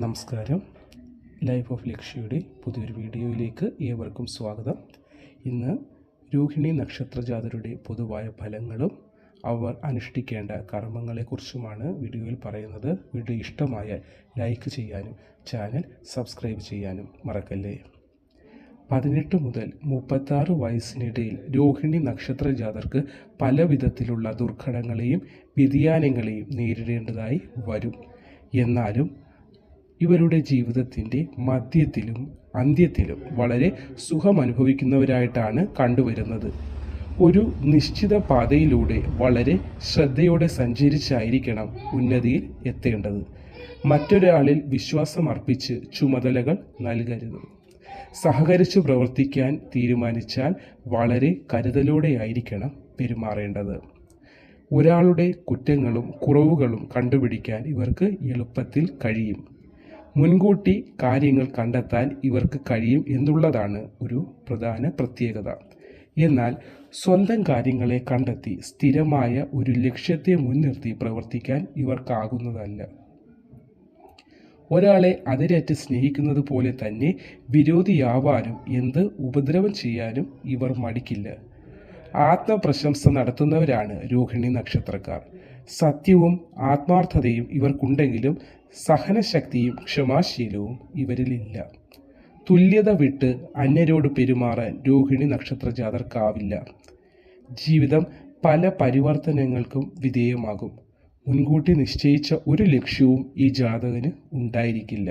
നമസ്കാരം. Life of ലക്ഷ്യയുടെ പുതിയൊരു വീഡിയോയിലേക്ക് ഏവർക്കും സ്വാഗതം. ഇന്ന് രോഹിണി നക്ഷത്രജാതരുടെ പൊതുവായ ഫലങ്ങളും അവർ അനുഷ്ഠിക്കേണ്ട കർമ്മങ്ങളെക്കുറിച്ചുമാണ് വീഡിയോയിൽ പറയുന്നത്. വീഡിയോ ഇഷ്ടമായാൽ ലൈക്ക് ചെയ്യാനും ചാനൽ സബ്സ്ക്രൈബ് ചെയ്യാനും മറക്കല്ലേ. 18 മുതൽ 36 വയസ്സിനിടയിൽ രോഹിണി നക്ഷത്രജാതർക്ക് പല വിധത്തിലുള്ള ദുർഘടങ്ങളെയും വ്യതിയാനങ്ങളെയും നേരിടേണ്ടതായി വരും. എന്നാലും ഇവരുടെ ജീവിതത്തിൻ്റെ മധ്യത്തിലും അന്ത്യത്തിലും വളരെ സുഖമനുഭവിക്കുന്നവരായിട്ടാണ് കണ്ടുവരുന്നത്. ഒരു നിശ്ചിത പാതയിലൂടെ വളരെ ശ്രദ്ധയോടെ സഞ്ചരിച്ചായിരിക്കണം ഉന്നതിയിൽ എത്തേണ്ടത്. മറ്റൊരാളിൽ വിശ്വാസമർപ്പിച്ച് ചുമതലകൾ നൽകരുത്. സഹകരിച്ച് പ്രവർത്തിക്കാൻ തീരുമാനിച്ചാൽ വളരെ കരുതലോടെയായിരിക്കണം പെരുമാറേണ്ടത്. ഒരാളുടെ കുറ്റങ്ങളും കുറവുകളും കണ്ടുപിടിക്കാൻ ഇവർക്ക് എളുപ്പത്തിൽ കഴിയും. മുൻകൂട്ടി കാര്യങ്ങൾ കണ്ടെത്താൻ ഇവർക്ക് കഴിയും എന്നുള്ളതാണ് ഒരു പ്രധാന പ്രത്യേകത. എന്നാൽ സ്വന്തം കാര്യങ്ങളെ കണ്ടെത്തി സ്ഥിരമായ ഒരു ലക്ഷ്യത്തെ മുൻനിർത്തി പ്രവർത്തിക്കാൻ ഇവർക്കാകുന്നതല്ല. ഒരാളെ അതിരറ്റ് സ്നേഹിക്കുന്നത് പോലെ തന്നെ വിരോധിയാവാനും എന്ത് ഉപദ്രവം ചെയ്യാനും ഇവർ മടിക്കില്ല. ആത്മപ്രശംസ നടത്തുന്നവരാണ് രോഹിണി നക്ഷത്രക്കാർ. സത്യവും ആത്മാർത്ഥതയും ഇവർക്കുണ്ടെങ്കിലും സഹനശക്തിയും ക്ഷമാശീലവും ഇവരിലില്ല. തുല്യത വിട്ട് അന്യരോട് പെരുമാറാൻ രോഹിണി നക്ഷത്രജാതർക്കാവില്ല. ജീവിതം പല പരിവർത്തനങ്ങൾക്കും വിധേയമാകും. മുൻകൂട്ടി നിശ്ചയിച്ച ഒരു ലക്ഷ്യവും ഈ ജാതകന് ഉണ്ടായിരിക്കില്ല.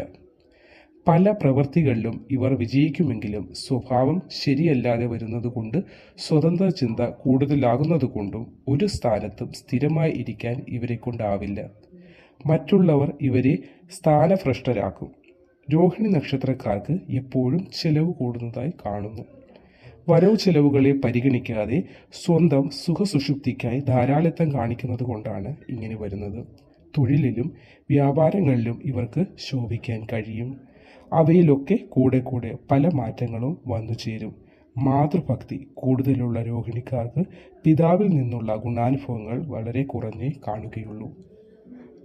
പല പ്രവൃത്തികളിലും ഇവർ വിജയിക്കുമെങ്കിലും സ്വഭാവം ശരിയല്ലാതെ വരുന്നതുകൊണ്ട് സ്വതന്ത്ര ചിന്ത കൂടുതലാകുന്നതുകൊണ്ടും ഒരു സ്ഥാനത്തും സ്ഥിരമായി ഇരിക്കാൻ ഇവരെ കൊണ്ടാവില്ല. മറ്റുള്ളവർ ഇവരെ സ്ഥാനഭ്രഷ്ടരാക്കും. രോഹിണി നക്ഷത്രക്കാർക്ക് എപ്പോഴും ചെലവ് കൂടുന്നതായി കാണുന്നു. വരവ് ചെലവുകളെ പരിഗണിക്കാതെ സ്വന്തം സുഖസുഷുപ്തിക്കായി ധാരാളിത്തം കാണിക്കുന്നത് കൊണ്ടാണ് ഇങ്ങനെ വരുന്നത്. തൊഴിലിലും വ്യാപാരങ്ങളിലും ഇവർക്ക് ശോഭിക്കാൻ കഴിയും. അവയിലൊക്കെ കൂടെ കൂടെ പല മാറ്റങ്ങളും വന്നു ചേരും. മാതൃഭക്തി കൂടുതലുള്ള രോഹിണിക്കാർക്ക് പിതാവിൽ നിന്നുള്ള ഗുണാനുഭവങ്ങൾ വളരെ കുറഞ്ഞേ കാണുകയുള്ളൂ.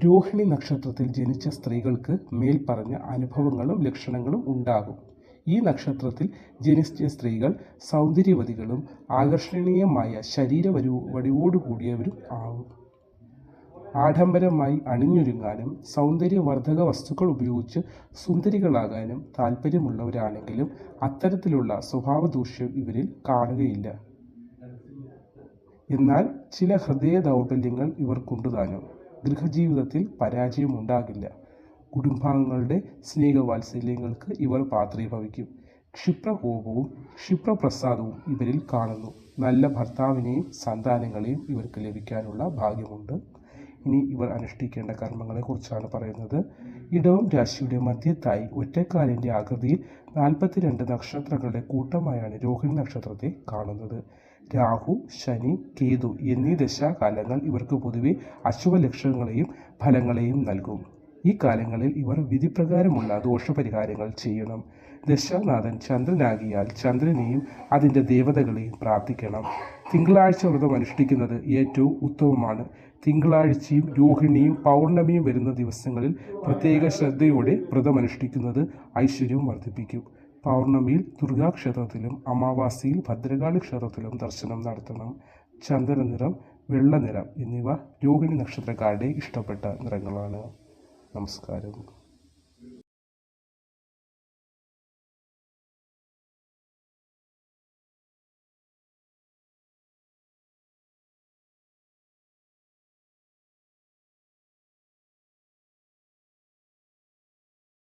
രോഹിണി നക്ഷത്രത്തിൽ ജനിച്ച സ്ത്രീകൾക്ക് മേൽപ്പറഞ്ഞ അനുഭവങ്ങളും ലക്ഷണങ്ങളും ഉണ്ടാകും. ഈ നക്ഷത്രത്തിൽ ജനിച്ച സ്ത്രീകൾ സൗന്ദര്യവതികളും ആകർഷണീയമായ ശരീരവടിവോടുകൂടിയവരും ആവും. ആഡംബരമായി അണിഞ്ഞൊരുങ്ങാനും സൗന്ദര്യവർദ്ധക വസ്തുക്കൾ ഉപയോഗിച്ച് സുന്ദരികളാകാനും താല്പര്യമുള്ളവരാണെങ്കിലും അത്തരത്തിലുള്ള സ്വഭാവദൂഷ്യം ഇവരിൽ കാണുകയില്ല. എന്നാൽ ചില ഹൃദയ ദൗർബല്യങ്ങൾ ഇവർക്കുണ്ടുതാനും. ഗൃഹജീവിതത്തിൽ പരാജയമുണ്ടാകില്ല. കുടുംബാംഗങ്ങളുടെ സ്നേഹവാത്സല്യങ്ങൾക്ക് ഇവർ പാത്രീഭവിക്കും. ക്ഷിപ്രകോപവും ക്ഷിപ്രപ്രസാദവും ഇവരിൽ കാണുന്നു. നല്ല ഭർത്താവിനെയും സന്താനങ്ങളെയും ഇവർക്ക് ലഭിക്കാനുള്ള ഭാഗ്യമുണ്ട്. ഇനി ഇവർ അനുഷ്ഠിക്കേണ്ട കർമ്മങ്ങളെക്കുറിച്ചാണ് പറയുന്നത്. ഇടവം രാശിയുടെ മധ്യത്തായി ഒറ്റക്കാലിൻ്റെ ആകൃതിയിൽ 42 നക്ഷത്രങ്ങളുടെ കൂട്ടമായാണ് രോഹിണി നക്ഷത്രത്തെ കാണുന്നത്. രാഹു, ശനി, കേതു എന്നീ ദശാകാലങ്ങൾ ഇവർക്ക് പൊതുവെ അശുഭലക്ഷണങ്ങളെയും ഫലങ്ങളെയും നൽകും. ഈ കാലങ്ങളിൽ ഇവർ വിധിപ്രകാരമുള്ള ദോഷപരിഹാരങ്ങൾ ചെയ്യണം. ദശാനാഥൻ ചന്ദ്രനാകിയാൽ ചന്ദ്രനെയും അതിൻ്റെ ദേവതകളെയും പ്രാർത്ഥിക്കണം. തിങ്കളാഴ്ച വ്രതം അനുഷ്ഠിക്കുന്നത് ഏറ്റവും ഉത്തമമാണ്. തിങ്കളാഴ്ചയും രോഹിണിയും പൗർണമിയും വരുന്ന ദിവസങ്ങളിൽ പ്രത്യേക ശ്രദ്ധയോടെ വ്രതമനുഷ്ഠിക്കുന്നത് ഐശ്വര്യം വർദ്ധിപ്പിക്കും. പൗർണമിയിൽ ദുർഗാക്ഷേത്രത്തിലും അമാവാസിയിൽ ഭദ്രകാളി ക്ഷേത്രത്തിലും ദർശനം നടത്തണം. ചന്ദനനിറം, വെള്ളനിറം എന്നിവ രോഹിണി നക്ഷത്രക്കാരുടെ ഇഷ്ടപ്പെട്ട നിറങ്ങളാണ്. നമസ്കാരം.